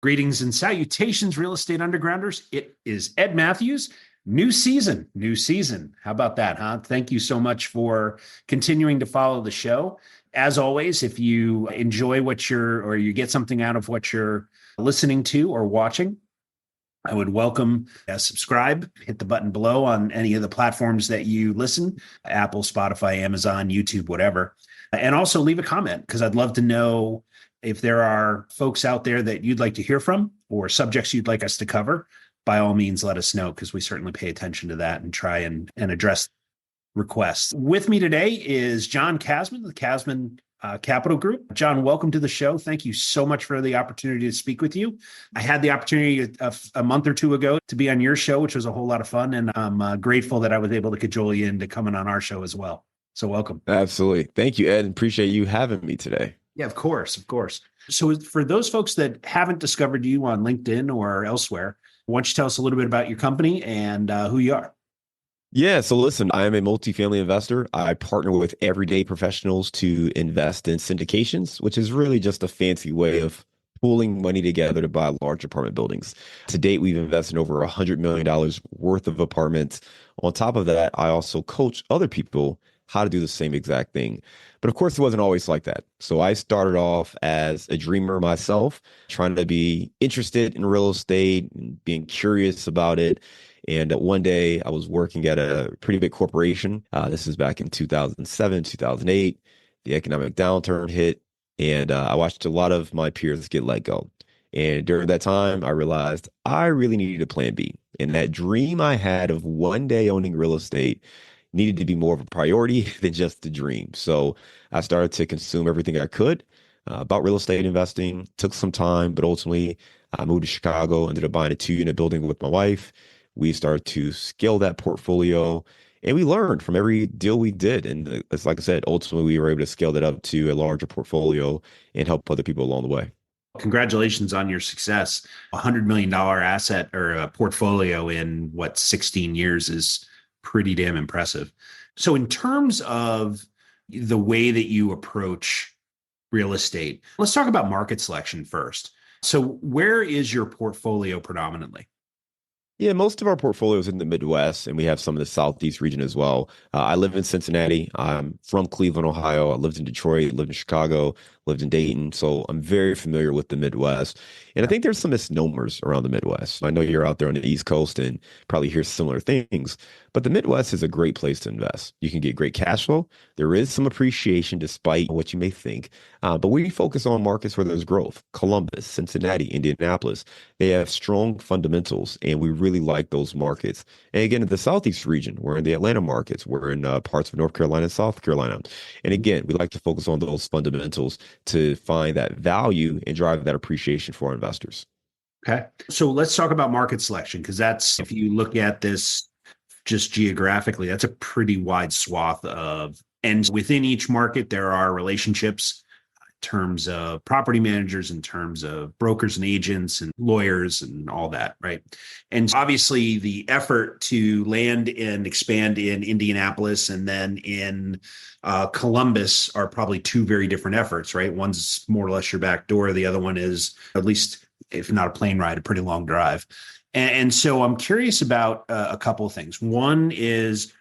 Greetings and salutations, real estate undergrounders. It is Ed Matthews. New season, new season. How about that, huh? Thank you so much for continuing to follow the show. As always, if you enjoy or you get something out of what you're listening to or watching, I would welcome subscribe, hit the button below on any of the platforms that you listen, Apple, Spotify, Amazon, YouTube, whatever. And also leave a comment because I'd love to know if there are folks out there that you'd like to hear from or subjects you'd like us to cover. By all means, let us know because we certainly pay attention to that and try and address requests. With me today is John Casmon, the Casmon Capital Group. John, welcome to the show. Thank you so much for the opportunity to speak with you. I had the opportunity a month or two ago to be on your show, which was a whole lot of fun. And I'm grateful that I was able to cajole you into coming on our show as well. So welcome. Absolutely. Thank you, Ed. Appreciate you having me today. Yeah, of course, of course. So for those folks that haven't discovered you on LinkedIn or elsewhere, why don't you tell us a little bit about your company and who you are? Yeah, so listen, I am a multifamily investor. I partner with everyday professionals to invest in syndications, which is really just a fancy way of pooling money together to buy large apartment buildings. To date, we've invested over $100 million worth of apartments. On top of that, I also coach other people how to do the same exact thing. But of course, it wasn't always like that. So I started off as a dreamer myself, trying to be interested in real estate and being curious about it. And one day I was working at a pretty big corporation. This is back in 2007, 2008. The economic downturn hit, and I watched a lot of my peers get let go. And during that time, I realized I really needed a plan B. And that dream I had of one day owning real estate needed to be more of a priority than just a dream. So I started to consume everything I could about real estate investing. Took some time, but ultimately I moved to Chicago, ended up buying a 2-unit building with my wife. We started to scale that portfolio, and we learned from every deal we did. And it's like I said, ultimately we were able to scale that up to a larger portfolio and help other people along the way. Congratulations on your success. $100 million asset or a portfolio in 16 years is pretty damn impressive. So in terms of the way that you approach real estate, let's talk about market selection first. So where is your portfolio predominantly? Yeah, most of our portfolio is in the Midwest, and we have some in the Southeast region as well. I live in Cincinnati. I'm from Cleveland, Ohio. I lived in Detroit, lived in Chicago, lived in Dayton. So I'm very familiar with the Midwest. And I think there's some misnomers around the Midwest. I know you're out there on the East Coast and probably hear similar things, but the Midwest is a great place to invest. You can get great cash flow. There is some appreciation despite what you may think. But we focus on markets where there's growth: Columbus, Cincinnati, Indianapolis. They have strong fundamentals, and we really like those markets. And again, in the Southeast region, we're in the Atlanta markets. We're in parts of North Carolina and South Carolina. And again, we like to focus on those fundamentals to find that value and drive that appreciation for our investors. Okay. So let's talk about market selection, because that's, if you look at this just geographically, that's a pretty wide swath of, and within each market, there are relationships in terms of property managers, in terms of brokers and agents and lawyers and all that, right? And obviously the effort to land and expand in Indianapolis and then in Columbus are probably two very different efforts, right? One's more or less your back door. The other one is, at least if not a plane ride, a pretty long drive. And so I'm curious about a couple of things. One is,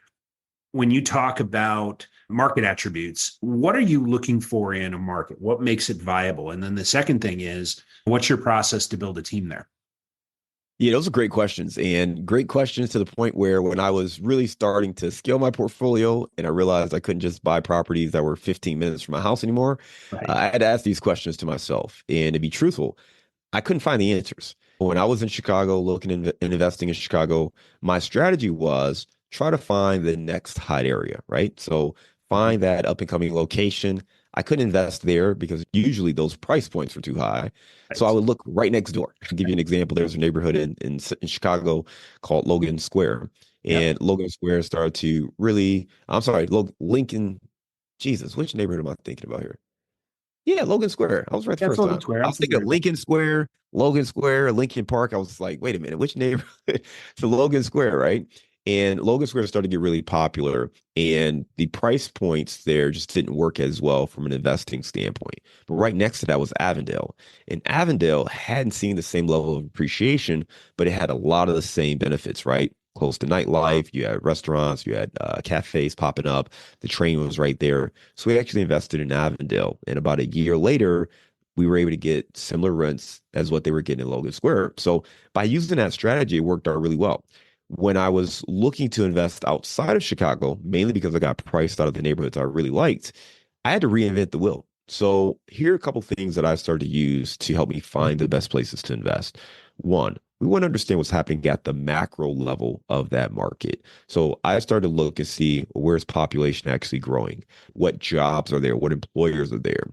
when you talk about market attributes, what are you looking for in a market? What makes it viable? And then the second thing is, what's your process to build a team there? Yeah, those are great questions, and great questions to the point where when I was really starting to scale my portfolio and I realized I couldn't just buy properties that were 15 minutes from my house anymore, Right. I had to ask these questions to myself. And to be truthful, I couldn't find the answers. When I was in Chicago looking in investing in Chicago, my strategy was try to find the next hot area, right? So find that up and coming location. I couldn't invest there because usually those price points were too high. So I Right. would look right next door. I'll give you an example. There's a neighborhood in Chicago called Logan Square. Yep. And Logan Square started to really, I'm sorry, Lincoln, Jesus, which neighborhood am I thinking about here? Yeah, Logan Square. I was right the That's first Logan time. Square. I I'm was thinking of familiar with Lincoln Square, Logan Square, Lincoln Park. I was like, wait a minute, which neighborhood? So Logan Square, right? And Logan Square started to get really popular, and the price points there just didn't work as well from an investing standpoint. But right next to that was Avondale. And Avondale hadn't seen the same level of appreciation, but it had a lot of the same benefits, right? Close to nightlife, you had restaurants, you had cafes popping up, the train was right there. So we actually invested in Avondale. And about a year later, we were able to get similar rents as what they were getting in Logan Square. So by using that strategy, it worked out really well. When I was looking to invest outside of Chicago, mainly because I got priced out of the neighborhoods I really liked, I had to reinvent the wheel. So here are a couple things that I started to use to help me find the best places to invest. One, we want to understand what's happening at the macro level of that market. So I started to look and see where's population actually growing, what jobs are there, what employers are there,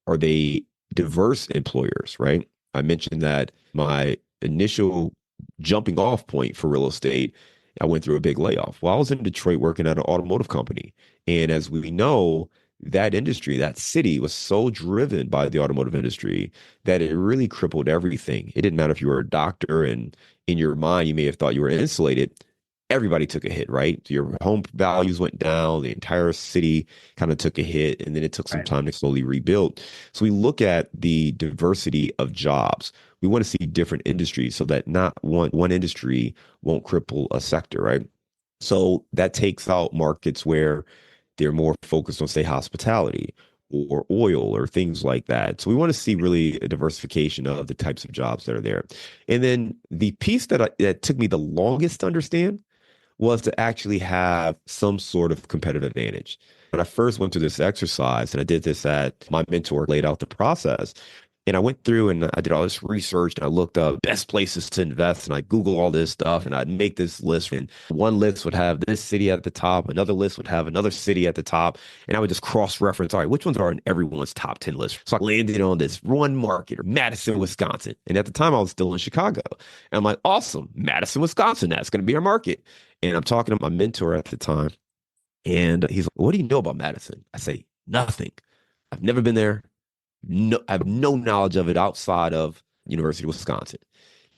are they diverse employers, right? I mentioned that my initial jumping off point for real estate, I went through a big layoff. Well, I was in Detroit working at an automotive company. And as we know, that industry, that city was so driven by the automotive industry that it really crippled everything. It didn't matter if you were a doctor and in your mind, you may have thought you were insulated. Everybody took a hit, right? Your home values went down, the entire city kind of took a hit, and then it took some Right. time to slowly rebuild. So we look at the diversity of jobs. We want to see different industries so that not one industry won't cripple a sector, right? So that takes out markets where they're more focused on, say, hospitality or oil or things like that. So we want to see really a diversification of the types of jobs that are there. And then the piece that took me the longest to understand was to actually have some sort of competitive advantage. When I first went through this exercise, and I did this at my mentor laid out the process, and I went through and I did all this research and I looked up best places to invest and I Google all this stuff and I'd make this list. And one list would have this city at the top, another list would have another city at the top. And I would just cross-reference, all right, which ones are in everyone's top 10 list? So I landed on this one market, Madison, Wisconsin. And at the time I was still in Chicago. And I'm like, awesome, Madison, Wisconsin, that's going to be our market. And I'm talking to my mentor at the time. And he's like, what do you know about Madison? I say, nothing. I've never been there. No, I have no knowledge of it outside of University of Wisconsin.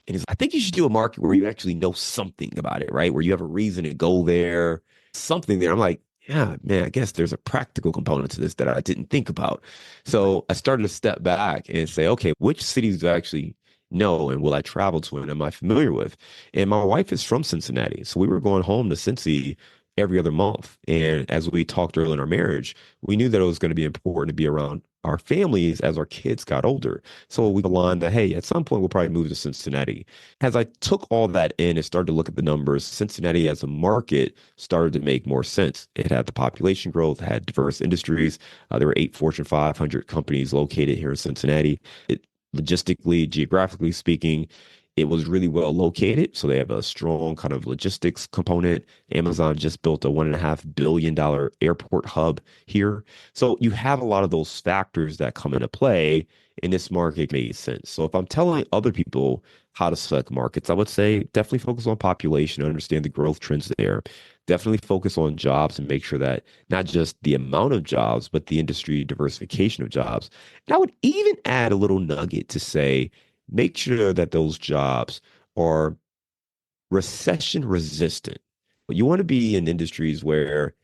And he's like, I think you should do a market where you actually know something about it, right? Where you have a reason to go there, something there. I'm like, yeah, man, I guess there's a practical component to this that I didn't think about. So I started to step back and say, okay, which cities do I actually know and will I travel to and am I familiar with? And my wife is from Cincinnati. So we were going home to Cincy every other month. And as we talked early in our marriage, we knew that it was going to be important to be around our families as our kids got older. So we aligned that, hey, at some point we'll probably move to Cincinnati. As I took all that in and started to look at the numbers, Cincinnati as a market started to make more sense. It had the population growth, had diverse industries. There were 8 Fortune 500 companies located here in Cincinnati. It logistically, geographically speaking, it was really well located. So they have a strong kind of logistics component. Amazon just built a $1.5 billion airport hub here. So you have a lot of those factors that come into play, and this market made sense. So if I'm telling other people how to select markets, I would say definitely focus on population, understand the growth trends there. Definitely focus on jobs and make sure that not just the amount of jobs, but the industry diversification of jobs. And I would even add a little nugget to say, make sure that those jobs are recession resistant. But you want to be in industries where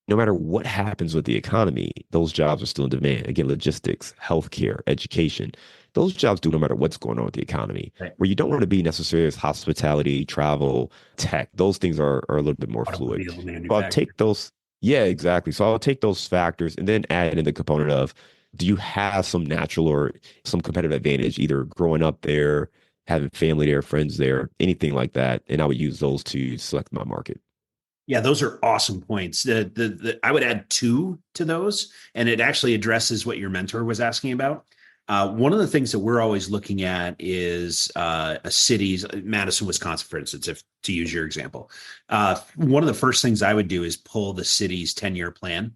no matter what happens with the economy, those jobs are still in demand. Again, logistics, healthcare, education, those jobs do no matter what's going on with the economy. Right. Where you don't want to be necessarily as hospitality, travel, tech, those things are a little bit more fluid. Automobile So I'll manufacturing. take those, yeah, exactly. So I'll take those factors and then add in the component of, do you have some natural or some competitive advantage, either growing up there, having family there, friends there, anything like that? And I would use those to select my market. Yeah, those are awesome points. I would add two to those, and it actually addresses what your mentor was asking about. One of the things that we're always looking at is a city's Madison, Wisconsin, for instance, if to use your example. One of the first things I would do is pull the city's 10-year plan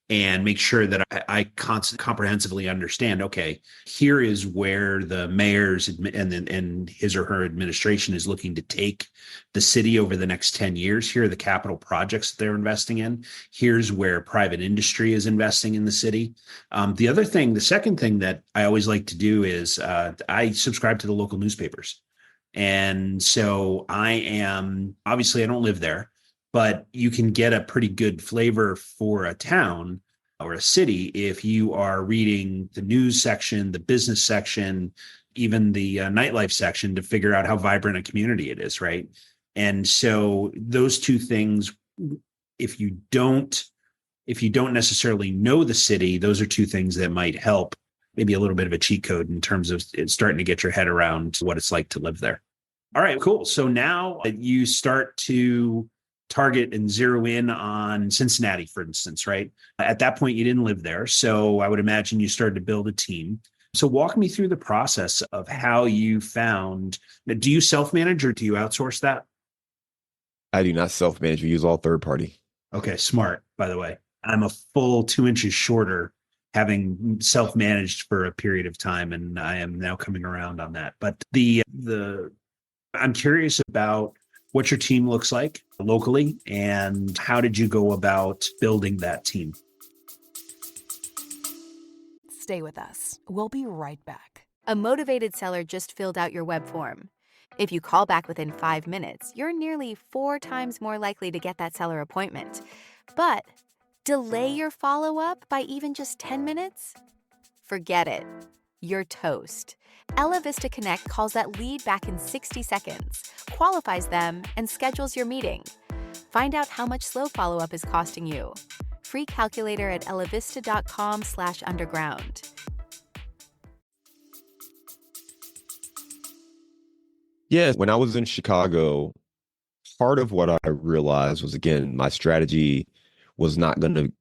and make sure that I comprehensively understand, okay, here is where the mayor's and his or her administration is looking to take the city over the next 10 years. Here are the capital projects that they're investing in. Here's where private industry is investing in the city. The second thing that I always like to do is I subscribe to the local newspapers. And so obviously I don't live there, but you can get a pretty good flavor for a town or a city if you are reading the news section, the business section, even the nightlife section to figure out how vibrant a community it is, right? And so those two things, if you don't if you don't necessarily know the city, those are two things that might help, maybe a little bit of a cheat code in terms of starting to get your head around what it's like to live there. All right, cool. So now you start to target and zero in on Cincinnati, for instance, right? At that point, you didn't live there. So I would imagine you started to build a team. So walk me through the process of how you found, do you self-manage or do you outsource that? I do not self-manage. We use all third party. Okay, smart, by the way. I'm a full 2 inches shorter, having self-managed for a period of time, and I am now coming around on that. But the I'm curious about what your team looks like locally, and how did you go about building that team? Stay with us. We'll be right back. A motivated seller just filled out your web form. If you call back within 5 minutes, you're nearly 4 times more likely to get that seller appointment. But delay your follow-up by even just 10 minutes? Forget it. You're toast. Ella Vista Connect calls that lead back in 60 seconds, qualifies them, and schedules your meeting. Find out how much slow follow-up is costing you. Free calculator at ellavista.com/underground. Yeah, when I was in Chicago, part of what I realized was, again, my strategy was not going to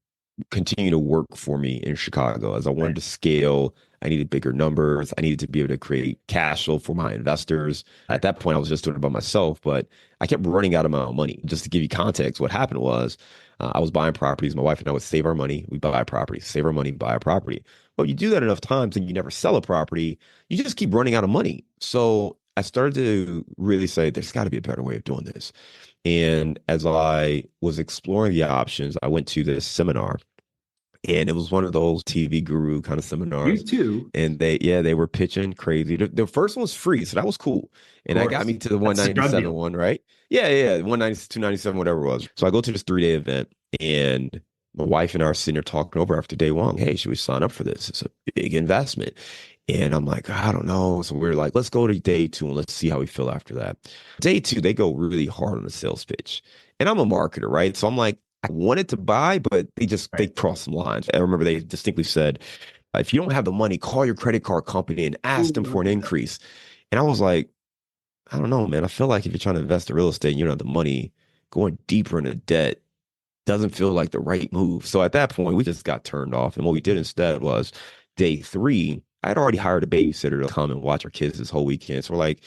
continue to work for me in Chicago. As I wanted to scale, I needed bigger numbers. I needed to be able to create cash flow for my investors. At that point, I was just doing it by myself, but I kept running out of my own money. Just to give you context, what happened was I was buying properties. My wife and I would save our money. We buy a property, save our money, buy a property. But you do that enough times and you never sell a property, you just keep running out of money. So I started to really say, there's got to be a better way of doing this. And as I was exploring the options, I went to this seminar, and it was one of those TV guru kind of You seminars. too. And they were pitching crazy. The first one was free, so that was cool. And that got me to the That's the drug 197 deal. one, right? Yeah, 190, 297, whatever it was. So I go to this 3-day event, and my wife and I are sitting there talking over after day one. Hey, should we sign up for this? It's a big investment. And I'm like, I don't know. So we're like, let's go to day 2 and let's see how we feel after that. Day 2, they go really hard on the sales pitch. And I'm a marketer, right? So I'm like, I wanted to buy, but they Right. crossed some lines. I remember they distinctly said, if you don't have the money, call your credit card company and ask Ooh, them for don't an do that. increase. And I was like, I don't know, man. I feel like if you're trying to invest in real estate and you don't have the money, going deeper into debt doesn't feel like the right move. So at that point, we just got turned off. And what we did instead was day 3, I'd already hired a babysitter to come and watch our kids this whole weekend. So we're like,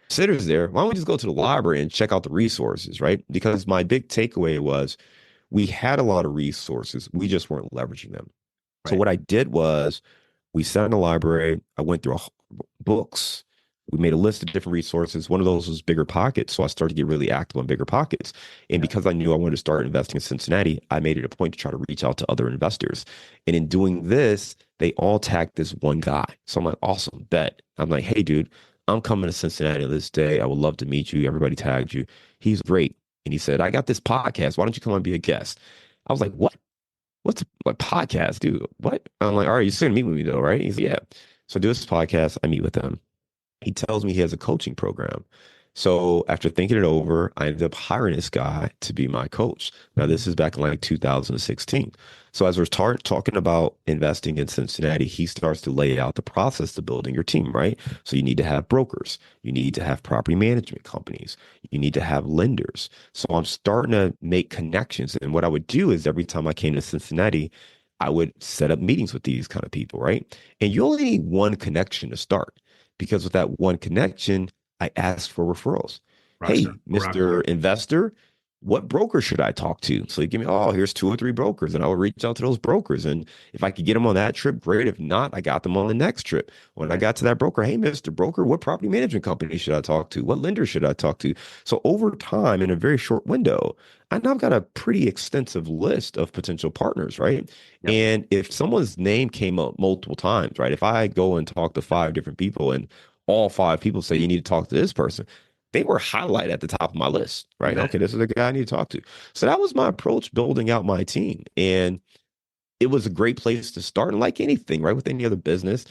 sitter's there. Why don't we just go to the library and check out the resources, right? Because my big takeaway was we had a lot of resources. We just weren't leveraging them. So Right. what I did was we sat in the library. I went through books. We made a list of different resources. One of those was BiggerPockets. So I started to get really active on BiggerPockets. And Yeah. because I knew I wanted to start investing in Cincinnati, I made it a point to try to reach out to other investors. And in doing this, they all tagged this one guy. So I'm like, awesome, bet. I'm like, hey, dude, I'm coming to Cincinnati this day. I would love to meet you. Everybody tagged you. He's great. And he said, I got this podcast. Why don't you come and be a guest? I was like, what? What's a podcast, dude? What? I'm like, all right, you're still gonna meet with me though, right? He's like, yeah. So I do this podcast. I meet with him. He tells me he has a coaching program. So after thinking it over, I ended up hiring this guy to be my coach. Now, this is back in like 2016. So as we're talking about investing in Cincinnati, he starts to lay out the process to building your team, right? So you need to have brokers. You need to have property management companies. You need to have lenders. So I'm starting to make connections. And what I would do is every time I came to Cincinnati, I would set up meetings with these kind of people, right? And you only need one connection to start, because with that one connection, I asked for referrals. Hey, Mr. Rockstar. Investor, what broker should I talk to? So you give me, oh, here's 2 or 3 brokers, and I would reach out to those brokers. And if I could get them on that trip, great. If not, I got them on the next trip. When I got to that broker, hey, Mr. Broker, what property management company should I talk to? What lender should I talk to? So over time, in a very short window, I now got a pretty extensive list of potential partners, right? Yep. And if someone's name came up multiple times, right? If I go and talk to 5 different people and all 5 people say you need to talk to this person, they were highlighted at the top of my list, right? Yeah. Okay, this is the guy I need to talk to. So that was my approach building out my team. And it was a great place to start. And like anything, right, with any other business,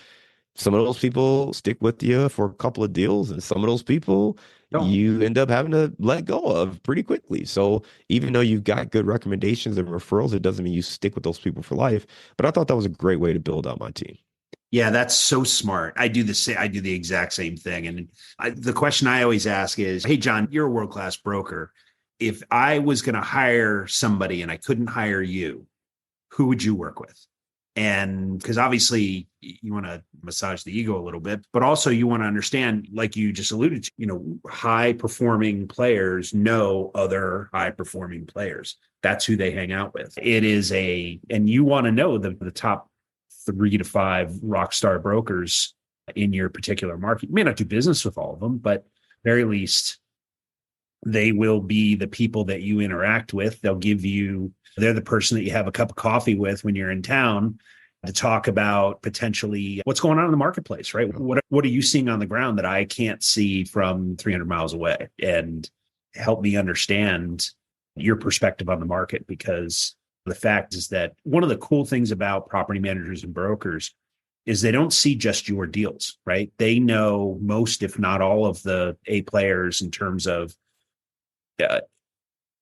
some of those people stick with you for a couple of deals, and some of those people Don't. you end up having to let go of pretty quickly. So even though you've got good recommendations and referrals, it doesn't mean you stick with those people for life. But I thought that was a great way to build out my team. Yeah, that's so smart. I do the same. I do the exact same thing. And the question I always ask is, "Hey, John, you're a world-class broker. If I was going to hire somebody and I couldn't hire you, who would you work with?" And because obviously you want to massage the ego a little bit, but also you want to understand, like you just alluded to, high performing players know other high performing players. That's who they hang out with. And you want to know the top 3 to 5 rock star brokers in your particular market. You may not do business with all of them, but very least they will be the people that you interact with. They're the person that you have a cup of coffee with when you're in town to talk about potentially what's going on in the marketplace, right? What are you seeing on the ground that I can't see from 300 miles away? And help me understand your perspective on the market, because the fact is that one of the cool things about property managers and brokers is they don't see just your deals, right? They know most, if not all, of the A players in terms of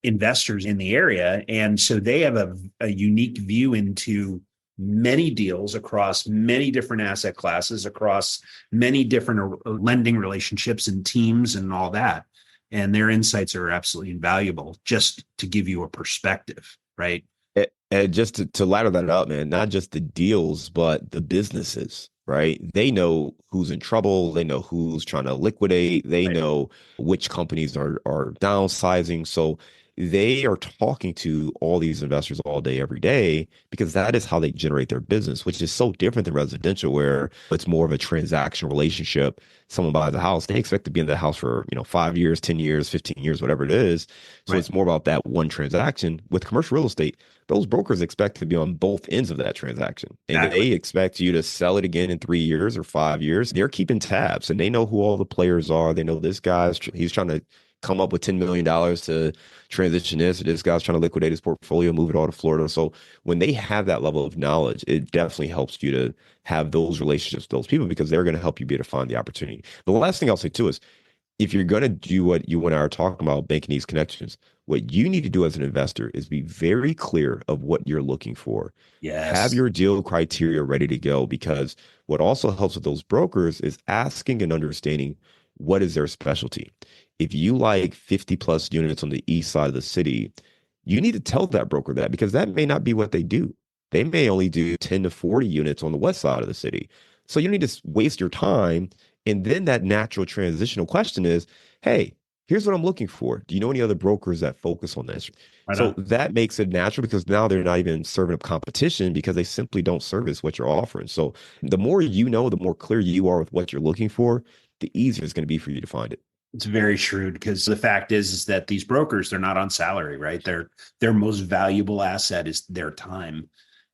investors in the area. And so they have a unique view into many deals across many different asset classes, across many different lending relationships and teams and all that. And their insights are absolutely invaluable, just to give you a perspective, right? And just to ladder that up, man, not just the deals, but the businesses, right? They know who's in trouble. They know who's trying to liquidate. They Right. know which companies are downsizing. So they are talking to all these investors all day, every day, because that is how they generate their business, which is so different than residential, where it's more of a transaction relationship. Someone buys a house, they expect to be in the house for 5 years, 10 years, 15 years, whatever it is. So Right. it's more about that one transaction. With commercial real estate, those brokers expect to be on both ends of that transaction. And Exactly. they expect you to sell it again in 3 years or 5 years. They're keeping tabs and they know who all the players are. They know this he's trying to come up with $10 million to transition this, or this guy's trying to liquidate his portfolio, move it all to Florida. So when they have that level of knowledge, it definitely helps you to have those relationships with those people, because they're going to help you be able to find the opportunity. The last thing I'll say too is, if you're going to do what you and I are talking about, making these connections, what you need to do as an investor is be very clear of what you're looking for. Have Yes. your deal criteria ready to go, because what also helps with those brokers is asking and understanding what is their specialty. If you like 50 plus units on the east side of the city, you need to tell that broker that, because that may not be what they do. They may only do 10 to 40 units on the west side of the city. So you don't need to waste your time. And then that natural transitional question is, hey, here's what I'm looking for. Do you know any other brokers that focus on this? Right So on. that makes it natural, because now they're not even serving up competition, because they simply don't service what you're offering. So the more you know, the more clear you are with what you're looking for, the easier it's going to be for you to find it. It's very shrewd, because the fact is that these brokers, they're not on salary, right? Their most valuable asset is their time.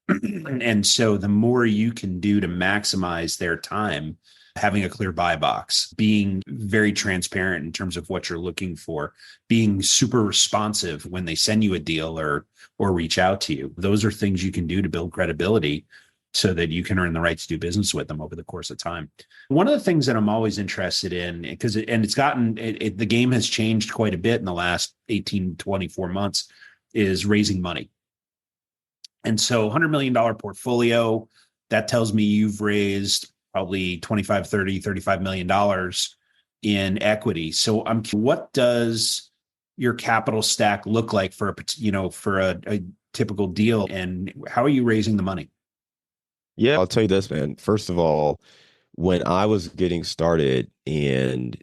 And so the more you can do to maximize their time, having a clear buy box, being very transparent in terms of what you're looking for, being super responsive when they send you a deal or reach out to you. Those are things you can do to build credibility so that you can earn the right to do business with them over the course of time. One of the things that I'm always interested in, because the game has changed quite a bit in the last 18, 24 months, is raising money. And so $100 million portfolio, that tells me you've raised probably 25, 30, $35 million in equity. So what does your capital stack look like for a typical deal, and how are you raising the money? Yeah, I'll tell you this, man. First of all, when I was getting started, and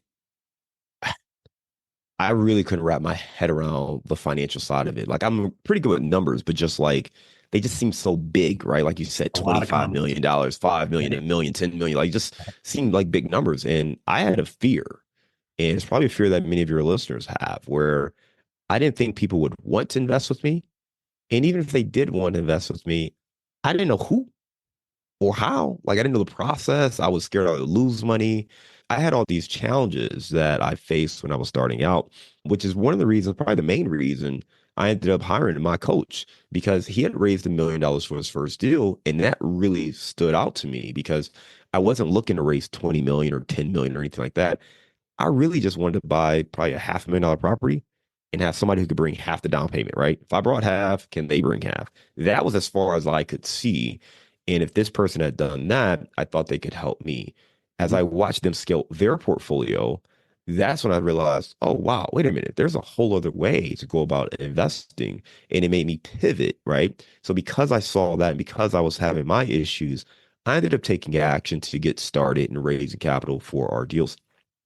I really couldn't wrap my head around the financial side of it. Like, I'm pretty good with numbers, but just like they just seem so big, right? Like you said, A lot of $25 comments. million, 5 million, Yeah. 8 million, 10 million, like just seemed like big numbers. And I had a fear, and it's probably a fear that many of your listeners have, where I didn't think people would want to invest with me. And even if they did want to invest with me, I didn't know who or how. Like, I didn't know the process. I was scared I would lose money. I had all these challenges that I faced when I was starting out, which is one of the reasons, probably the main reason I ended up hiring my coach because he had raised $1 million for his first deal. And that really stood out to me because I wasn't looking to raise 20 million or 10 million or anything like that. I really just wanted to buy probably a $500,000 property and have somebody who could bring half the down payment, right? If I brought half, can they bring half? That was as far as I could see. And if this person had done that, I thought they could help me. As I watched them scale their portfolio, that's when I realized, oh, wow, wait a minute, there's a whole other way to go about investing. And it made me pivot, right? So because I saw that, and because I was having my issues, I ended up taking action to get started and raising capital for our deals.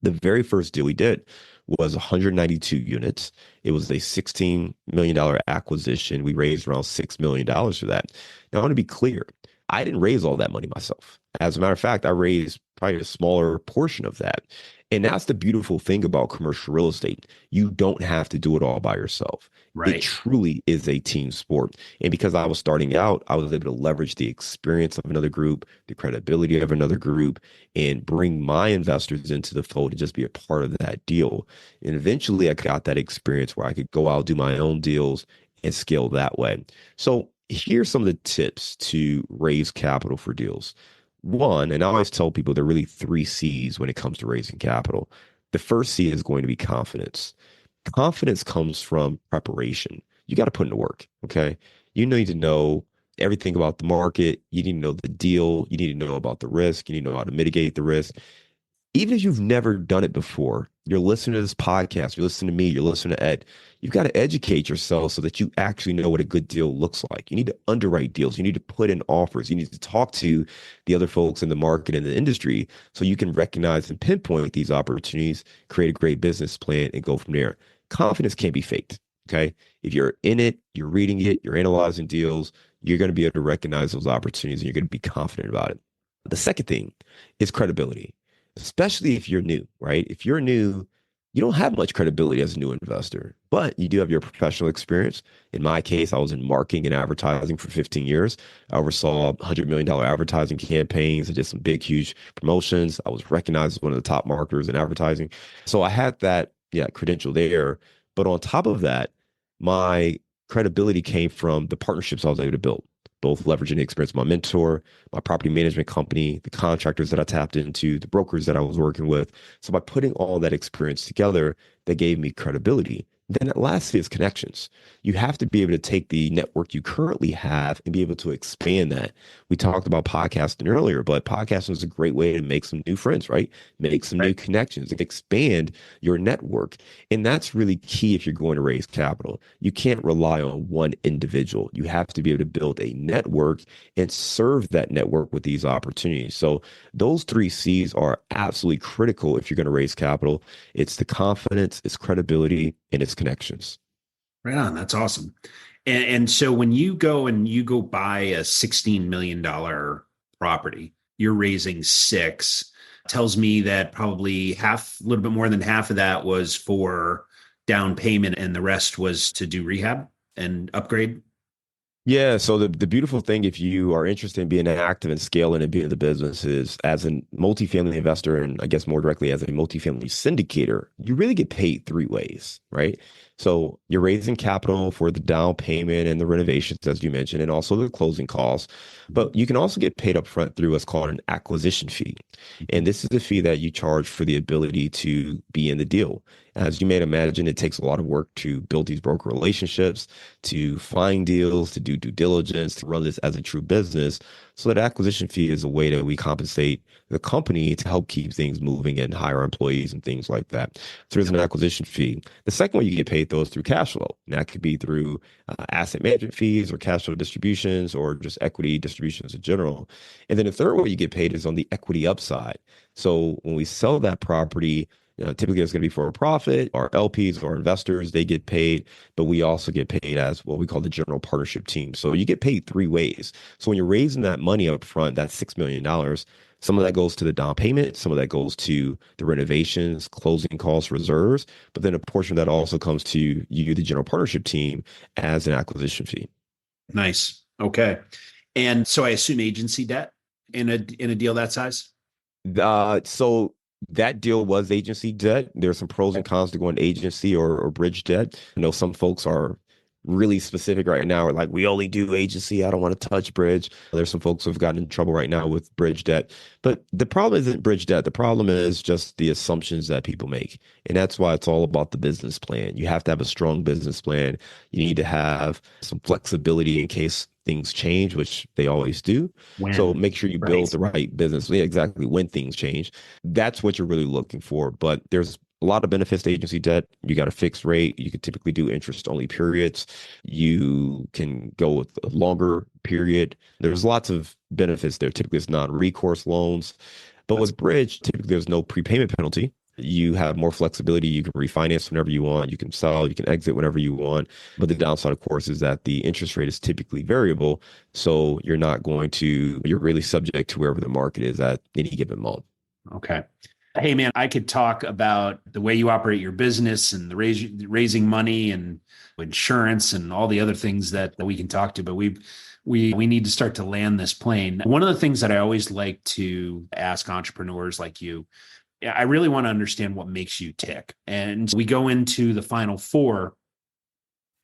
The very first deal we did was 192 units. It was a $16 million acquisition. We raised around $6 million for that. Now, I want to be clear. I didn't raise all that money myself. As a matter of fact, I raised probably a smaller portion of that. And that's the beautiful thing about commercial real estate. You don't have to do it all by yourself. It Right. truly is a team sport. And because I was starting out, I was able to leverage the experience of another group, the credibility of another group, and bring my investors into the fold to just be a part of that deal. And eventually I got that experience where I could go out, do my own deals, and scale that way. So here's some of the tips to raise capital for deals. One, and I always tell people there are really three C's when it comes to raising capital. The first C is going to be confidence. Confidence comes from preparation. You got to put in the work. Okay. You need to know everything about the market. You need to know the deal. You need to know about the risk. You need to know how to mitigate the risk. Even if you've never done it before, you're listening to this podcast, you're listening to me, you're listening to Ed, you've got to educate yourself so that you actually know what a good deal looks like. You need to underwrite deals. You need to put in offers. You need to talk to the other folks in the market and the industry so you can recognize and pinpoint these opportunities, create a great business plan, and go from there. Confidence can't be faked. Okay. If you're in it, you're reading it, you're analyzing deals, you're going to be able to recognize those opportunities and you're going to be confident about it. The second thing is credibility, especially if you're new, right? If you're new, you don't have much credibility as a new investor, but you do have your professional experience. In my case, I was in marketing and advertising for 15 years. I oversaw $100 million advertising campaigns. I did some big, huge promotions. I was recognized as one of the top marketers in advertising. So I had that, credential there. But on top of that, my credibility came from the partnerships I was able to build, both leveraging the experience of my mentor, my property management company, the contractors that I tapped into, the brokers that I was working with. So by putting all that experience together, that gave me credibility. Then lastly is connections. You have to be able to take the network you currently have and be able to expand that. We talked about podcasting earlier, but podcasting is a great way to make some new friends, right? Make some new connections and expand your network. And that's really key if you're going to raise capital. You can't rely on one individual. You have to be able to build a network and serve that network with these opportunities. So those three C's are absolutely critical if you're going to raise capital. It's the confidence, it's credibility, and it's connections. Right on. That's awesome. And so when you go buy a $16 million property, you're raising six, tells me that probably half, a little bit more than half of that was for down payment and the rest was to do rehab and upgrade. Yeah. So the beautiful thing, if you are interested in being active and scaling and being in the business, is as a multifamily investor, and I guess more directly as a multifamily syndicator, you really get paid three ways, right? So you're raising capital for the down payment and the renovations, as you mentioned, and also the closing costs. But you can also get paid up front through what's called an acquisition fee. And this is the fee that you charge for the ability to be in the deal. As you may imagine, it takes a lot of work to build these broker relationships, to find deals, to do due diligence, to run this as a true business. So that acquisition fee is a way that we compensate the company to help keep things moving and hire employees and things like that. So there's an acquisition fee. The second way you get paid though is through cash flow. And that could be through asset management fees or cash flow distributions or just equity distributions in general. And then the third way you get paid is on the equity upside. So when we sell that property, typically it's going to be for a profit. Our LPs or investors, they get paid, but we also get paid as what we call the general partnership team. So you get paid three ways. So when you're raising that money up front, that $6 million, some of that goes to the down payment, some of that goes to the renovations, closing costs, reserves, but then a portion of that also comes to you, the general partnership team, as an acquisition fee. Nice. Okay. And so I assume agency debt in a deal that size? So That deal was agency debt. There's some pros and cons to going agency or bridge debt. I know some folks are really specific right now, are like, we only do agency. I don't want to touch bridge. There's some folks who've gotten in trouble right now with bridge debt. But the problem isn't bridge debt. The problem is just the assumptions that people make. And that's why it's all about the business plan. You have to have a strong business plan. You need to have some flexibility in case things change, which they always do. So When, make sure you build the right business. Yeah, exactly. When things change, that's what you're really looking for. But there's a lot of benefits to agency debt. You got a fixed rate. You could typically do interest only periods. You can go with a longer period. There's lots of benefits there. Typically, it's non-recourse loans. But with bridge, typically there's no prepayment penalty. You have more flexibility. You can refinance whenever you want. You can sell. You can exit whenever you want. But the downside, of course, is that the interest rate is typically variable. So you're really subject to wherever the market is at any given month. Okay. Hey, man, I could talk about the way you operate your business and the raising money and insurance and all the other things that we can talk to, but we need to start to land this plane. One of the things that I always like to ask entrepreneurs like you, I really want to understand what makes you tick. And we go into the final four.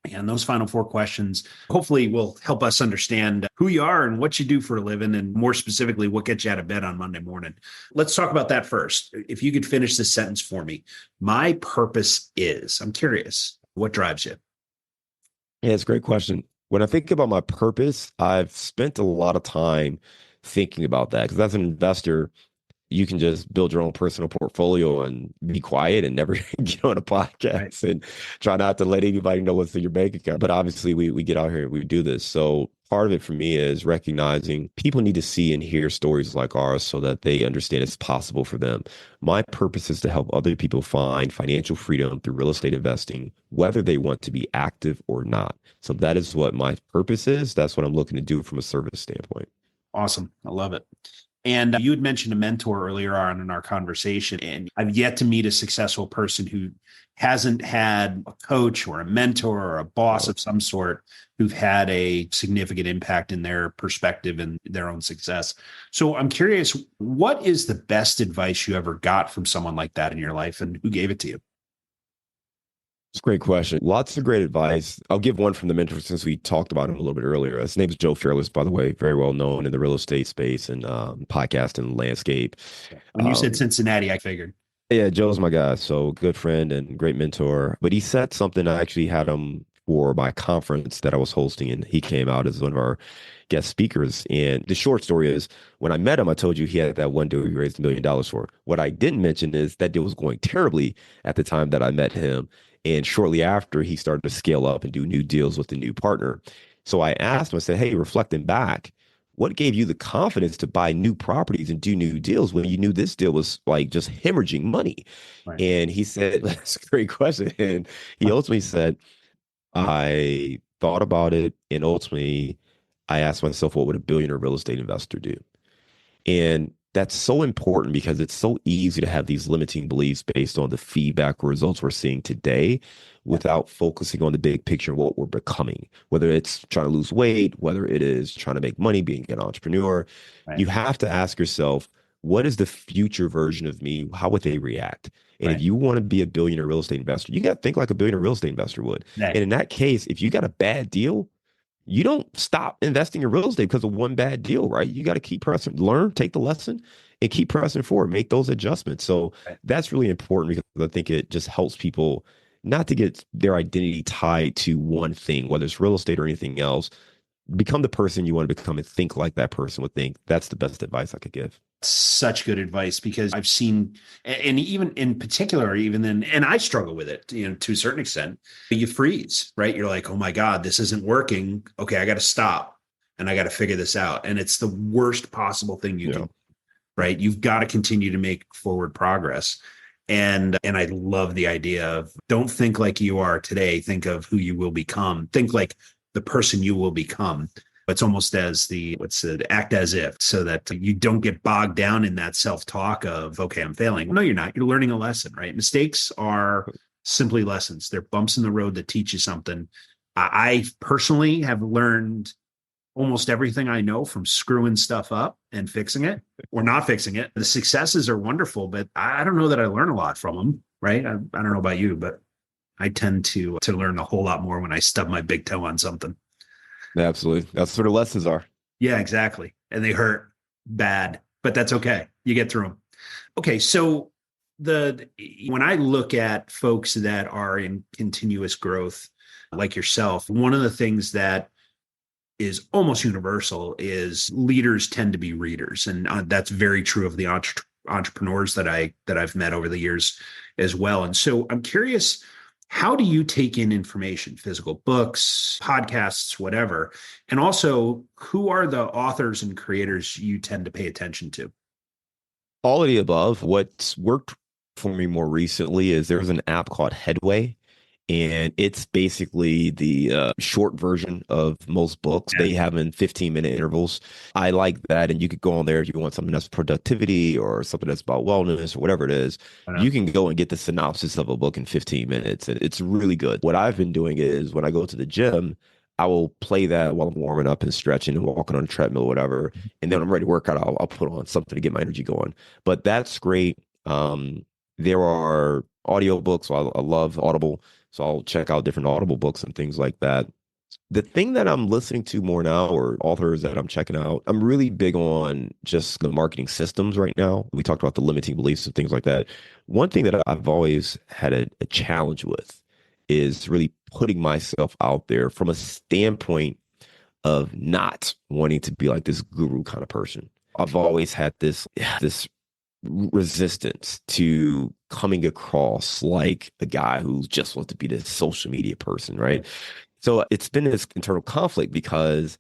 And those final four questions hopefully will help us understand who you are and what you do for a living, and more specifically, what gets you out of bed on Monday morning. Let's talk about that first. If you could finish this sentence for me. My purpose is, I'm curious, what drives you? Yeah, it's a great question. When I think about my purpose, I've spent a lot of time thinking about that because as an investor, you can just build your own personal portfolio and be quiet and never get on a podcast and try not to let anybody know what's in your bank account. But obviously we get out here and we do this. So part of it for me is recognizing people need to see and hear stories like ours so that they understand it's possible for them. My purpose is to help other people find financial freedom through real estate investing, whether they want to be active or not. So that is what my purpose is. That's what I'm looking to do from a service standpoint. Awesome. I love it. And you had mentioned a mentor earlier on in our conversation, and I've yet to meet a successful person who hasn't had a coach or a mentor or a boss of some sort who've had a significant impact in their perspective and their own success. So I'm curious, what is the best advice you ever got from someone like that in your life, and who gave it to you? It's a great question. Lots of great advice. I'll give one from the mentor since we talked about him a little bit earlier. His name is Joe Fairless, by the way, very well known in the real estate space and podcast and landscape. When you said Cincinnati, I figured. Yeah, Joe's my guy. So good friend and great mentor. But he said something. I actually had him for my conference that I was hosting, and he came out as one of our guest speakers. And the short story is, when I met him, I told you he had that one deal he raised $1 million for. What I didn't mention is that deal was going terribly at the time that I met him. And shortly after, he started to scale up and do new deals with a new partner. So I asked him, I said, hey, reflecting back, what gave you the confidence to buy new properties and do new deals when you knew this deal was like just hemorrhaging money? Right. And he said, that's a great question. And he ultimately said, I thought about it. And ultimately, I asked myself, what would a billionaire real estate investor do? And that's so important because it's so easy to have these limiting beliefs based on the feedback or results we're seeing today without focusing on the big picture and what we're becoming, whether it's trying to lose weight, whether it is trying to make money, being an entrepreneur. Right. You have to ask yourself, what is the future version of me? How would they react? And if you want to be a billionaire real estate investor, you got to think like a billionaire real estate investor would. Right. And in that case, if you got a bad deal, you don't stop investing in real estate because of one bad deal, right? You got to keep pressing, learn, take the lesson, and keep pressing forward, make those adjustments. So that's really important because I think it just helps people not to get their identity tied to one thing, whether it's real estate or anything else. Become the person you want to become and think like that person would think. That's the best advice I could give. Such good advice, because I've seen, and even in particular, even then, and I struggle with it, to a certain extent, you freeze, right? You're like, oh my God, this isn't working. Okay, I got to stop and I got to figure this out. And it's the worst possible thing you can, right? You've got to continue to make forward progress. And I love the idea of, don't think like you are today. Think of who you will become. Think like the person you will become. It's almost as act as if, so that you don't get bogged down in that self-talk of, okay, I'm failing. No, you're not. You're learning a lesson, right? Mistakes are simply lessons. They're bumps in the road that teach you something. I personally have learned almost everything I know, from screwing stuff up and fixing it or not fixing it. The successes are wonderful, but I don't know that I learn a lot from them. Right. I don't know about you, but I tend to learn a whole lot more when I stub my big toe on something. Absolutely. That's what the lessons are. Yeah, exactly. And they hurt bad, but that's okay. You get through them. Okay. So when I look at folks that are in continuous growth like yourself, one of the things that is almost universal is leaders tend to be readers. And that's very true of the entrepreneurs that I've met over the years as well. And so I'm curious, how do you take in information, physical books, podcasts, whatever? And also, who are the authors and creators you tend to pay attention to? All of the above. What's worked for me more recently is there's an app called Headway, and it's basically the short version of most books. Yeah. They have in 15-minute intervals. I like that. And you could go on there if you want something that's productivity or something that's about wellness or whatever it is. You can go and get the synopsis of a book in 15 minutes. And it's really good. What I've been doing is when I go to the gym, I will play that while I'm warming up and stretching and walking on a treadmill or whatever. And then when I'm ready to work out, I'll put on something to get my energy going. But that's great. There are audiobooks. So I love Audible. So I'll check out different Audible books and things like that. The thing that I'm listening to more now, or authors that I'm checking out, I'm really big on just the marketing systems right now. We talked about the limiting beliefs and things like that. One thing that I've always had a challenge with is really putting myself out there from a standpoint of not wanting to be like this guru kind of person. I've always had this resistance to coming across like a guy who just wants to be this social media person, right? So it's been this internal conflict because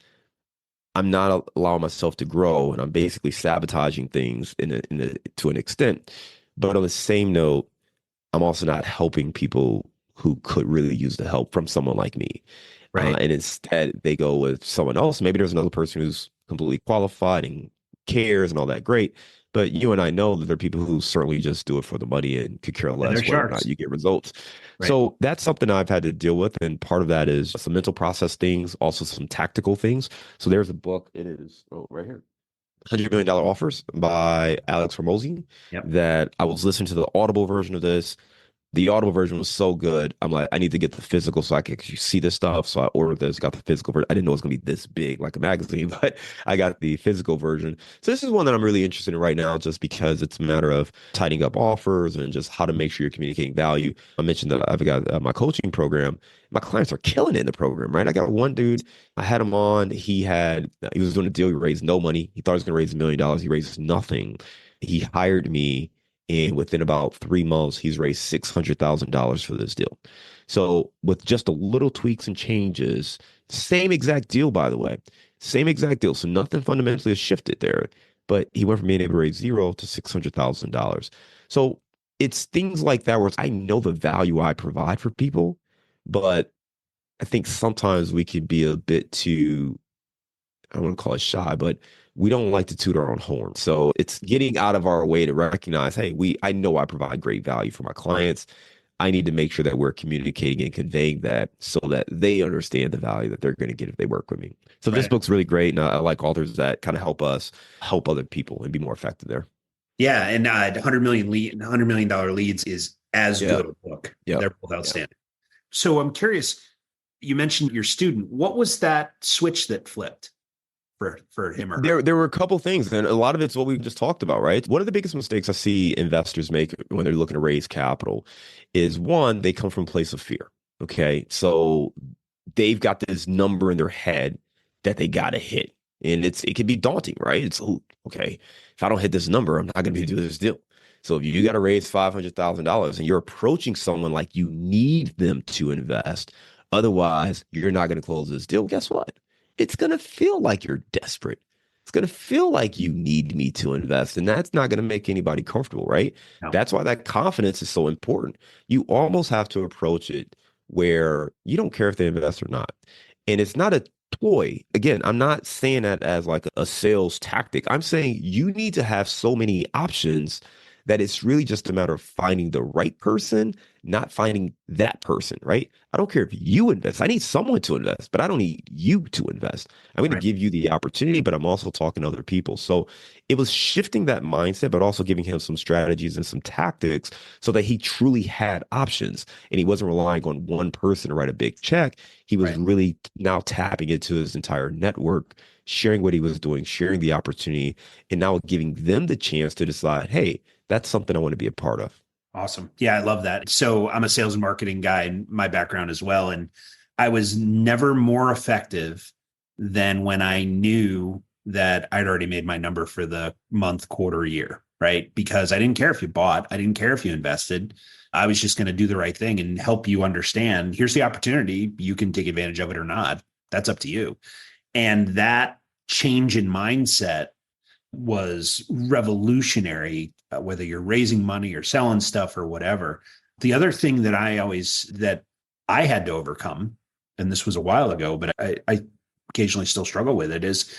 I'm not allowing myself to grow, and I'm basically sabotaging things to an extent. But on the same note, I'm also not helping people who could really use the help from someone like me. Right. And instead, they go with someone else. Maybe there's another person who's completely qualified and cares and all that. Great. But you and I know that there are people who certainly just do it for the money and could care less whether or not you get results. Right. So that's something I've had to deal with. And part of that is some mental process things, also some tactical things. So there's a book. It is right here. $100 Million Offers by Alex Hormozi. Yep. That I was listening to the Audible version of this. The Audible version was so good. I'm like, I need to get the physical so I can actually see this stuff. So I ordered this, got the physical version. I didn't know it was going to be this big, like a magazine, but I got the physical version. So this is one that I'm really interested in right now, just because it's a matter of tightening up offers and just how to make sure you're communicating value. I mentioned that I've got my coaching program. My clients are killing it in the program, right? I got one dude, I had him on. He was doing a deal. He raised no money. He thought he was going to raise $1 million. He raised nothing. He hired me. And within about 3 months, he's raised $600,000 for this deal. So with just a little tweaks and changes, same exact deal, by the way, same exact deal. So nothing fundamentally has shifted there, but he went from being able to raise zero to $600,000. So it's things like that where I know the value I provide for people, but I think sometimes we can be a bit too, I don't want to call it shy, but we don't like to toot our own horn. So it's getting out of our way to recognize, hey, I know I provide great value for my clients. I need to make sure that we're communicating and conveying that so that they understand the value that they're going to get if they work with me. So This book's really great. And I like authors that kind of help us help other people and be more effective there. Yeah. And $100 million leads is as good a book. Yep. They're both outstanding. Yep. So I'm curious, you mentioned your student. What was that switch that flipped for him or her? There were a couple things, and a lot of it's what we just talked about, right? One of the biggest mistakes I see investors make when they're looking to raise capital is, one, they come from a place of fear. Okay. So they've got this number in their head that they got to hit. And it can be daunting, right? It's, okay, if I don't hit this number, I'm not going to be able to do this deal. So if you got to raise $500,000 and you're approaching someone like you need them to invest, otherwise you're not going to close this deal, guess what? It's going to feel like you're desperate. It's going to feel like you need me to invest. And that's not going to make anybody comfortable, right? No. That's why that confidence is so important. You almost have to approach it where you don't care if they invest or not. And it's not a toy. Again, I'm not saying that as like a sales tactic. I'm saying you need to have so many options that it's really just a matter of finding the right person, not finding that person, right? I don't care if you invest. I need someone to invest, but I don't need you to invest. I'm going to Right. give you the opportunity, but I'm also talking to other people. So it was shifting that mindset, but also giving him some strategies and some tactics so that he truly had options and he wasn't relying on one person to write a big check. He was Right. really now tapping into his entire network, sharing what he was doing, sharing the opportunity, and now giving them the chance to decide, hey, that's something I want to be a part of. Awesome. Yeah, I love that. So I'm a sales and marketing guy in my background as well. And I was never more effective than when I knew that I'd already made my number for the month, quarter, year, right? Because I didn't care if you bought, I didn't care if you invested. I was just going to do the right thing and help you understand, here's the opportunity. You can take advantage of it or not. That's up to you. And that change in mindset was revolutionary, whether you're raising money or selling stuff or whatever. The other thing that I had to overcome, and this was a while ago, but I occasionally still struggle with it, is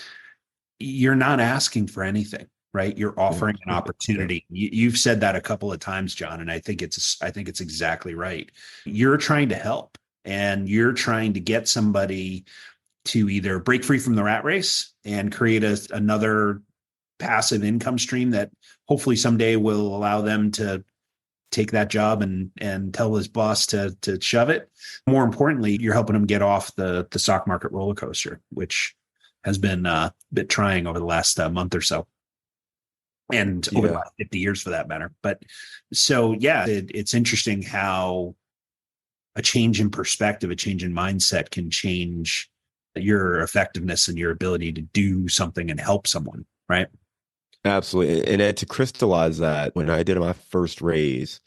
you're not asking for anything, right? You're Yeah. offering an Yeah. opportunity. You've said that a couple of times, John, and I think it's exactly right. You're trying to help, and you're trying to get somebody to either break free from the rat race and create another passive income stream that hopefully someday will allow them to take that job and tell his boss to shove it. More importantly, you're helping them get off the stock market roller coaster, which has been a bit trying over the last month or so, and over the Yeah. last 50 years for that matter. But so yeah, it's interesting how a change in perspective, a change in mindset can change your effectiveness and your ability to do something and help someone, right? Absolutely. And then to crystallize that, when I did my first raise,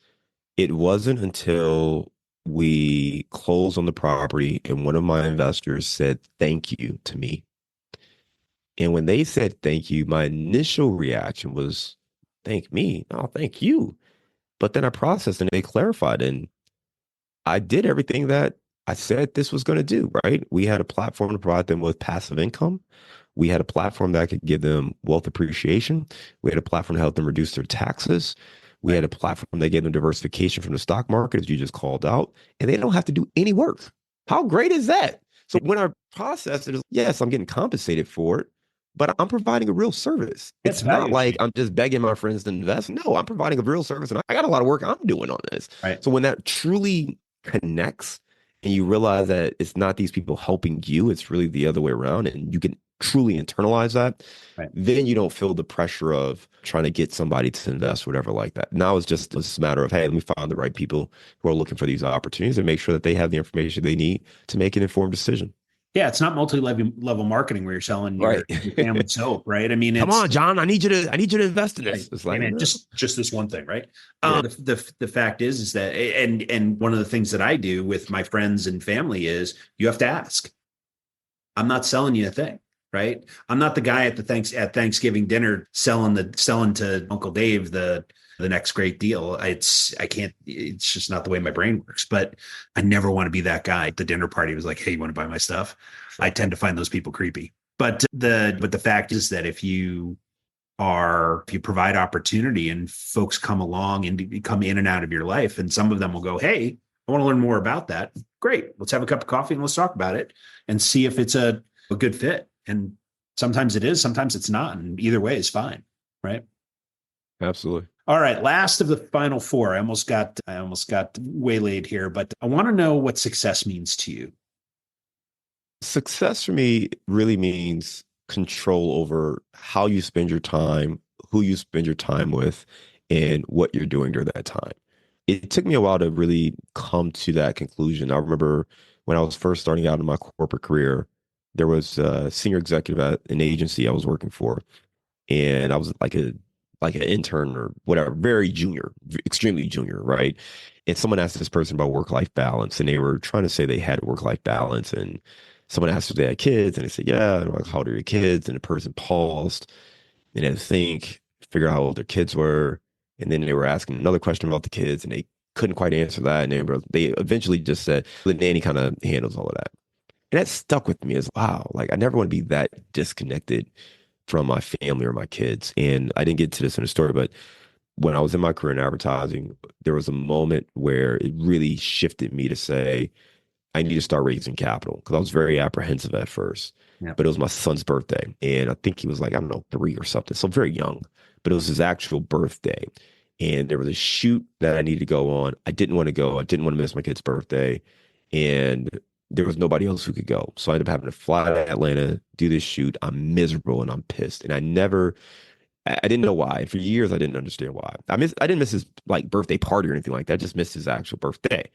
it wasn't until we closed on the property and one of my investors said thank you to me. And when they said thank you, my initial reaction was, thank me? Oh, thank you. But then I processed and they clarified, and I did everything that I said this was going to do, right? We had a platform to provide them with passive income. We had a platform that could give them wealth appreciation. We had a platform to help them reduce their taxes. We Right. had a platform that gave them diversification from the stock market, as you just called out, and they don't have to do any work. How great is that? So when I process it, yes, I'm getting compensated for it, but I'm providing a real service. It's It's not value like exchange, I'm just begging my friends to invest. No, I'm providing a real service, and I got a lot of work I'm doing on this. right? So when that truly connects and you realize that it's not these people helping you, it's really the other way around, and you can truly internalize that, Right. then you don't feel the pressure of trying to get somebody to invest, whatever like that. Now it's just a matter of, hey, let me find the right people who are looking for these opportunities and make sure that they have the information they need to make an informed decision. Yeah, it's not multi-level marketing where you're selling Right. your family soap, right? I mean, Come it's on, John, I need you to invest in right. this. It's Hey like, man, no. just this one thing, right? Yeah. The fact is that and one of the things that I do with my friends and family is you have to ask. I'm not selling you a thing, right? I'm not the guy at at Thanksgiving dinner selling to Uncle Dave the next great deal. I can't. It's just not the way my brain works. But I never want to be that guy. The dinner party was like, hey, you want to buy my stuff? I tend to find those people creepy. But the fact is that if you provide opportunity and folks come along and come in and out of your life, and some of them will go, hey, I want to learn more about that. Great. Let's have a cup of coffee and let's talk about it and see if it's a good fit. And sometimes it is, sometimes it's not. And either way is fine. Right. Absolutely. All right. Last of the final four. I almost got waylaid here, but I want to know what success means to you. Success for me really means control over how you spend your time, who you spend your time with, and what you're doing during that time. It took me a while to really come to that conclusion. I remember when I was first starting out in my corporate career, there was a senior executive at an agency I was working for, and I was like an intern or whatever, very junior, extremely junior, right? And someone asked this person about work-life balance, and they were trying to say they had work-life balance, and someone asked if they had kids, and they said, yeah. And I'm like, how old are your kids? And the person paused and had to think, figure out how old their kids were. And then they were asking another question about the kids, and they couldn't quite answer that. And they eventually just said, the nanny kind of handles all of that. And that stuck with me as, wow, like I never want to be that disconnected from my family or my kids. And I didn't get to this in the story, but when I was in my career in advertising, there was a moment where it really shifted me to say, I need to start raising capital because I was very apprehensive at first. Yeah. But it was my son's birthday. And I think he was like, I don't know, 3 or something. So very young. But it was his actual birthday. And there was a shoot that I needed to go on. I didn't want to go. I didn't want to miss my kid's birthday. And there was nobody else who could go. So I ended up having to fly to Atlanta, do this shoot. I'm miserable and I'm pissed. And I didn't know why. For years, I didn't understand why. I didn't miss his like birthday party or anything like that. I just missed his actual birthday.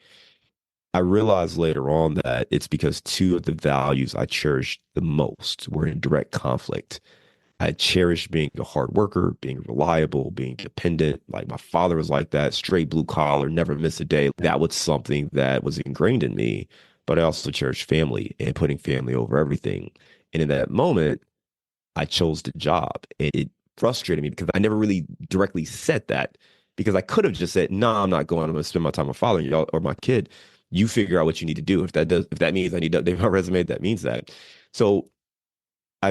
I realized later on that it's because two of the values I cherished the most were in direct conflict. I cherished being a hard worker, being reliable, being dependent. Like my father was like that, straight blue collar, never miss a day. That was something that was ingrained in me. But I also cherished family and putting family over everything. And in that moment, I chose the job. It frustrated me because I never really directly said that because I could have just said, no, I'm not going. I'm going to spend my time with my father or my kid. You figure out what you need to do. If that means I need to update my resume, that means that. So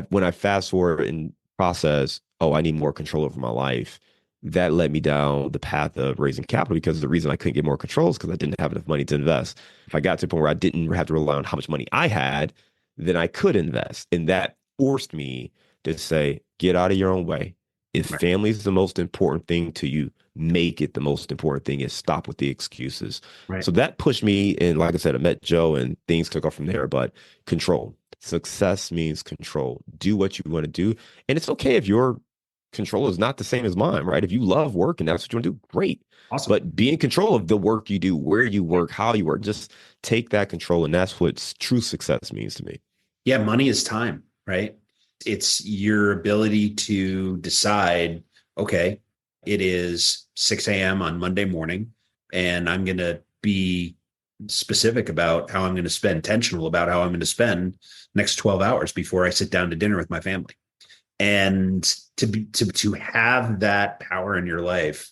when I fast forward and process, oh, I need more control over my life. That led me down the path of raising capital because the reason I couldn't get more control is because I didn't have enough money to invest. If I got to a point where I didn't have to rely on how much money I had, then I could invest. And that forced me to say, get out of your own way. If Right. family is the most important thing to you, make it the most important thing and stop with the excuses. Right. So that pushed me. And like I said, I met Joe and things took off from there, but control. Success means control. Do what you want to do. And it's okay if your control is not the same as mine, right? If you love work and that's what you want to do, great. Awesome. But be in control of the work you do, where you work, how you work. Just take that control. And that's what true success means to me. Yeah, money is time, right? It's your ability to decide, okay, it is 6 a.m. on Monday morning, and I'm going to be specific about how I'm going to spend, intentional about how I'm going to spend next 12 hours before I sit down to dinner with my family. And to have that power in your life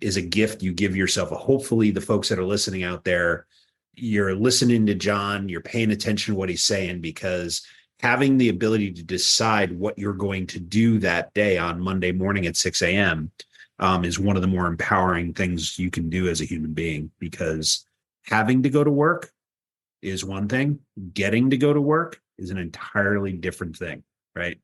is a gift you give yourself. Hopefully the folks that are listening out there, you're listening to John, you're paying attention to what he's saying, because having the ability to decide what you're going to do that day on Monday morning at 6 a.m. Is one of the more empowering things you can do as a human being, because having to go to work is one thing. Getting to go to work is an entirely different thing, right?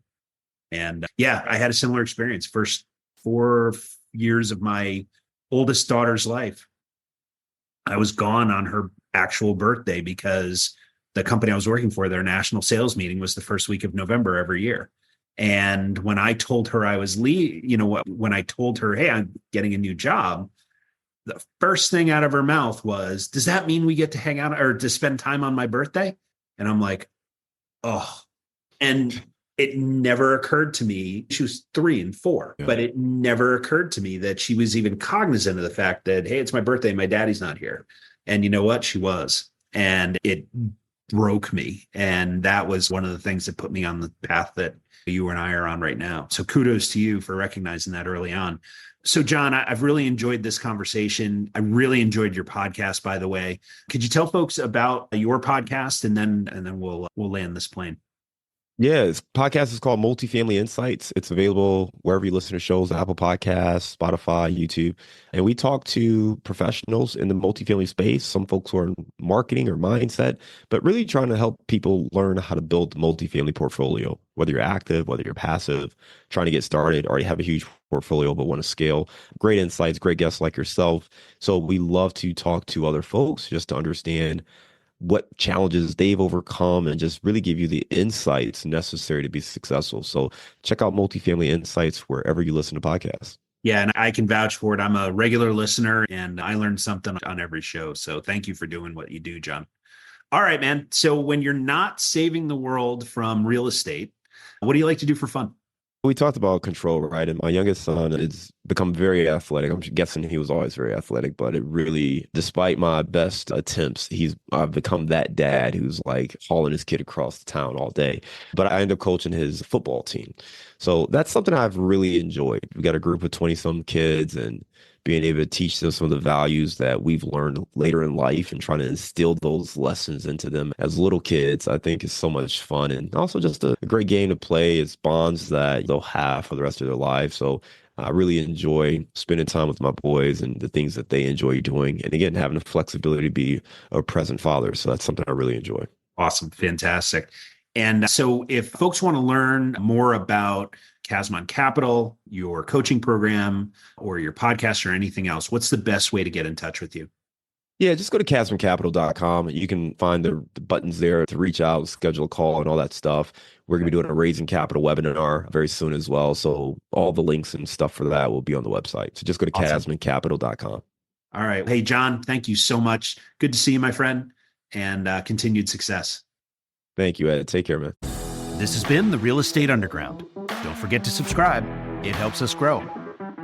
And yeah, I had a similar experience. First 4 years of my oldest daughter's life, I was gone on her actual birthday because the company I was working for, their national sales meeting was the first week of November every year. And when I told her I was when I told her, hey, I'm getting a new job, the first thing out of her mouth was, does that mean we get to hang out or to spend time on my birthday? And I'm like, oh, and it never occurred to me. She was 3 and 4, Yeah. but it never occurred to me that she was even cognizant of the fact that, hey, it's my birthday, my daddy's not here. And you know what? She was. And it broke me. And that was one of the things that put me on the path that you and I are on right now. So kudos to you for recognizing that early on. So John, I've really enjoyed this conversation. I really enjoyed your podcast, by the way. Could you tell folks about your podcast, and then we'll land this plane? Yeah, this podcast is called Multifamily Insights. It's available wherever you listen to shows, Apple Podcasts, Spotify, YouTube. And we talk to professionals in the multifamily space, some folks who are in marketing or mindset, but really trying to help people learn how to build the multifamily portfolio, whether you're active, whether you're passive, trying to get started, already have a huge portfolio, but want to scale. Great insights, great guests like yourself. So we love to talk to other folks just to understand what challenges they've overcome and just really give you the insights necessary to be successful. So check out Multifamily Insights wherever you listen to podcasts. Yeah, and I can vouch for it. I'm a regular listener and I learned something on every show. So thank you for doing what you do, John. All right, man. So when you're not saving the world from real estate, what do you like to do for fun? We talked about control, right? And my youngest son has become very athletic. I'm guessing he was always very athletic, but it really, despite my best attempts, I've become that dad who's like hauling his kid across the town all day. But I end up coaching his football team. So that's something I've really enjoyed. We got a group of 20 some kids and being able to teach them some of the values that we've learned later in life and trying to instill those lessons into them as little kids, I think is so much fun. And also just a great game to play. It's bonds that they'll have for the rest of their lives. So I really enjoy spending time with my boys and the things that they enjoy doing. And again, having the flexibility to be a present father. So that's something I really enjoy. Awesome. Fantastic. And so if folks want to learn more about Casmon Capital, your coaching program, or your podcast or anything else, what's the best way to get in touch with you? Yeah, just go to casmoncapital.com. You can find the buttons there to reach out, schedule a call, and all that stuff. We're going to be doing a Raising Capital webinar very soon as well. So all the links and stuff for that will be on the website. So just go to casmoncapital.com. All right. Hey, John, thank you so much. Good to see you, my friend, and continued success. Thank you, Ed. Take care, man. This has been the Real Estate Underground. Don't forget to subscribe. It helps us grow.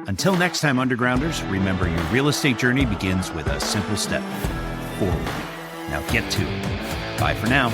Until next time, Undergrounders, remember your real estate journey begins with a simple step forward. Now get to it. Bye for now.